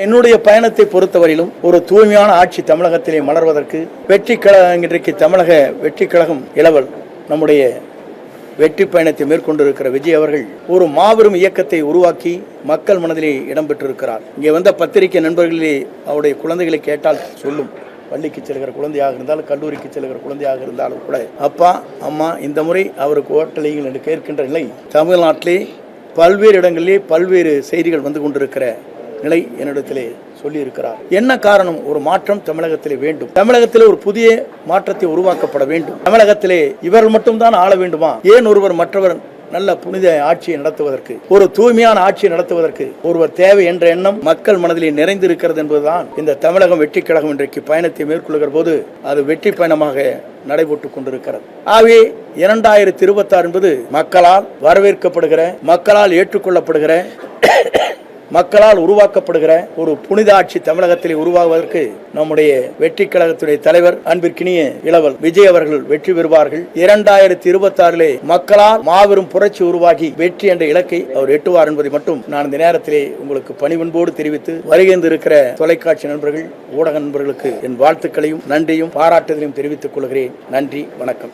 என்னுடைய பயணத்தை பொறுத்தவரையிலும் ஒரு தூய்மையான ஆட்சி தமிழகத்திலே மலர்வதற்கு இன்றைக்கு தமிழக வெற்றி கழகம் இளவல் நம்முடைய வெற்றி பயணத்தை மேற்கொண்டிருக்கிற விஜய் அவர்கள் ஒரு மாபெரும் இயக்கத்தை உருவாக்கி மக்கள் மனதிலே இடம்பெற்றிருக்கிறார். இங்கே வந்த பத்திரிகை நண்பர்களே அவருடைய குழந்தைகளை கேட்டால் சொல்லும், பள்ளிக்கு செல்கிற குழந்தையாக இருந்தாலும் கல்லூரிக்கு செல்கிற குழந்தையாக இருந்தாலும் கூட அப்பா அம்மா இந்த முறை அவருக்கு ஓட்டலைகள் என்று கேட்கின்ற நிலை தமிழ்நாட்டிலே பல்வேறு இடங்களிலே பல்வேறு செய்திகள் வந்து கொண்டிருக்கிற நிலை என்னிடத்திலே சொல்லி இருக்கிறார். என்ன காரணம்? ஒரு மாற்றம் தமிழகத்திலே வேண்டும். தமிழகத்திலே ஒரு புதிய மாற்றத்தை உருவாக்கப்பட வேண்டும். தமிழகத்திலே இவர்கள் மட்டும்தான் ஆள வேண்டுமா? ஏன் ஒருவர் மற்றவர் நல்ல புனித ஆட்சியை நடத்துவதற்கு, ஒரு தூய்மையான ஆட்சியை நடத்துவதற்கு ஒருவர் தேவை என்ற எண்ணம் மக்கள் மனதிலே நிறைந்திருக்கிறது என்பதுதான் இந்த தமிழகம் வெற்றி கழகம் இன்றைக்கு பயணத்தை மேற்கொள்கிற போது அது வெற்றி பயணமாக நடைபெற்றுக் கொண்டிருக்கிறது. ஆகவே 2026 என்பது மக்களால் வரவேற்கப்படுகிற, மக்களால் ஏற்றுக்கொள்ளப்படுகிற, மக்களால் உருவாக்கப்படுகிற ஒரு புனித ஆட்சி தமிழகத்திலே உருவாகுவதற்கு நம்முடைய வெற்றி கழகத்துடைய தலைவர் அன்பிற்கினிய இளவல் விஜய் அவர்கள் வெற்றி பெறுவார்கள். 2026 மக்களால் மாபெரும் புரட்சி உருவாகி வெற்றி என்ற இலக்கை அவர் எட்டுவார் என்பதை மட்டும் நான் இந்த நேரத்திலே உங்களுக்கு பணிவன்போடு தெரிவித்து வருகின்ற தொலைக்காட்சி நண்பர்கள், ஊடக நண்பர்களுக்கு என் வாழ்த்துக்களையும் நன்றியும் பாராட்டுதலையும் தெரிவித்துக் கொள்கிறேன். நன்றி, வணக்கம்.